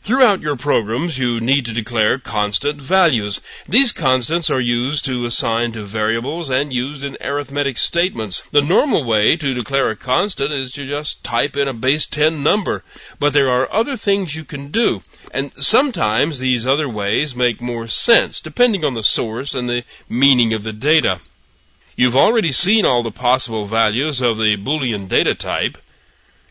Throughout your programs, you need to declare constant values. These constants are used to assign to variables and used in arithmetic statements. The normal way to declare a constant is to just type in a base 10 number, but there are other things you can do, and sometimes these other ways make more sense, depending on the source and the meaning of the data. You've already seen all the possible values of the Boolean data type.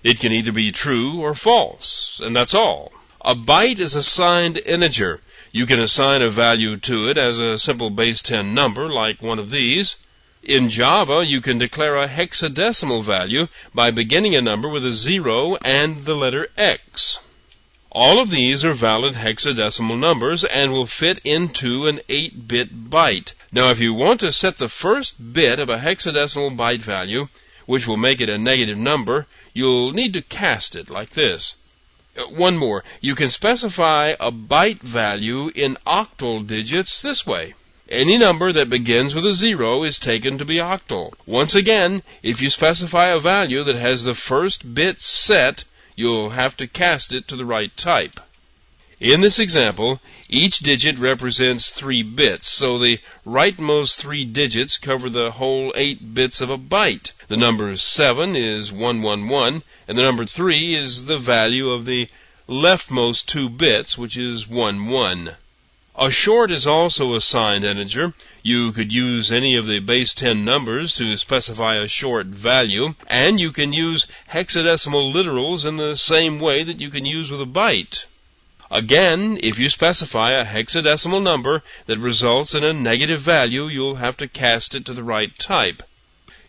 It can either be true or false, and that's all. A byte is a signed integer. You can assign a value to it as a simple base 10 number, like one of these. In Java, you can declare a hexadecimal value by beginning a number with a 0 and the letter X. All of these are valid hexadecimal numbers and will fit into an 8-bit byte. Now, if you want to set the first bit of a hexadecimal byte value, which will make it a negative number, you'll need to cast it like this. One more, you can specify a byte value in octal digits this way. Any number that begins with a 0 is taken to be octal. Once again, if you specify a value that has the first bit set, you'll have to cast it to the right type. In this example, each digit represents 3 bits, so the rightmost 3 digits cover the whole 8 bits of a byte. The number 7 is 111, and the number 3 is the value of the leftmost 2 bits, which is 11. A short is also a signed integer. You could use any of the base 10 numbers to specify a short value, and you can use hexadecimal literals in the same way that you can use with a byte. Again, if you specify a hexadecimal number that results in a negative value, you'll have to cast it to the right type.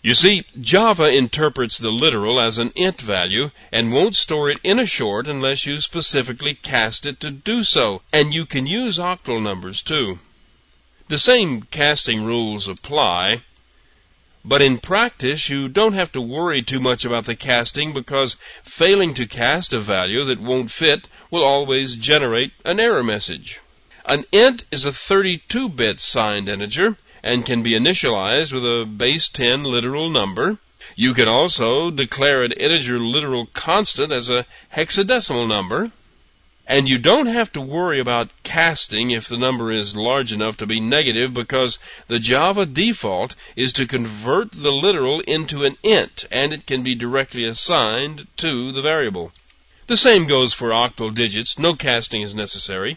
You see, Java interprets the literal as an int value and won't store it in a short unless you specifically cast it to do so, and you can use octal numbers too. The same casting rules apply, but in practice you don't have to worry too much about the casting because failing to cast a value that won't fit will always generate an error message. An int is a 32-bit signed integer and can be initialized with a base 10 literal number. You can also declare an integer literal constant as a hexadecimal number. And you don't have to worry about casting if the number is large enough to be negative because the Java default is to convert the literal into an int, and it can be directly assigned to the variable. The same goes for octal digits. No casting is necessary.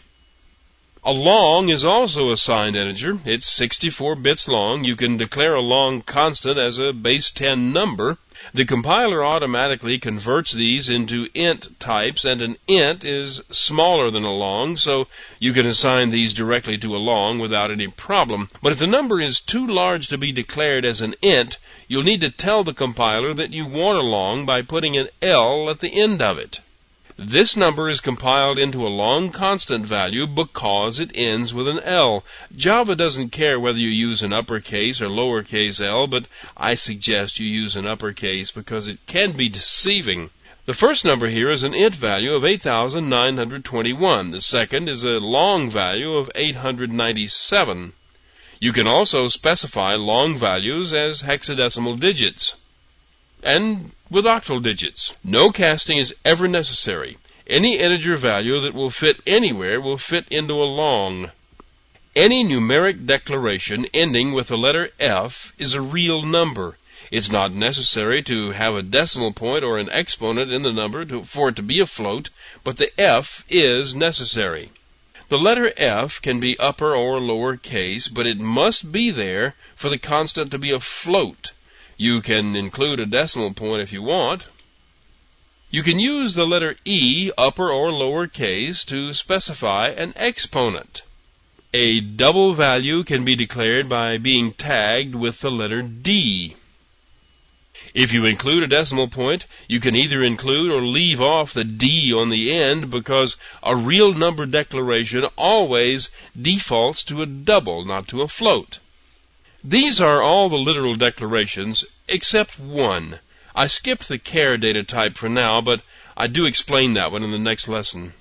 A long is also a signed integer. It's 64 bits long. You can declare a long constant as a base 10 number. The compiler automatically converts these into int types, and an int is smaller than a long, so you can assign these directly to a long without any problem. But if the number is too large to be declared as an int, you'll need to tell the compiler that you want a long by putting an L at the end of it. This number is compiled into a long constant value because it ends with an L. Java doesn't care whether you use an uppercase or lowercase l, but I suggest you use an uppercase because it can be deceiving. The first number here is an int value of 8,921. The second is a long value of 897. You can also specify long values as hexadecimal digits. And with octal digits. No casting is ever necessary. Any integer value that will fit anywhere will fit into a long. Any numeric declaration ending with the letter F is a real number. It's not necessary to have a decimal point or an exponent in the number for it to be a float, but the F is necessary. The letter F can be upper or lower case, but it must be there for the constant to be a float. You can include a decimal point if you want. You can use the letter E, upper or lower case, to specify an exponent. A double value can be declared by being tagged with the letter D. If you include a decimal point, you can either include or leave off the D on the end because a real number declaration always defaults to a double, not to a float. These are all the literal declarations, except one. I skipped the char data type for now, but I do explain that one in the next lesson.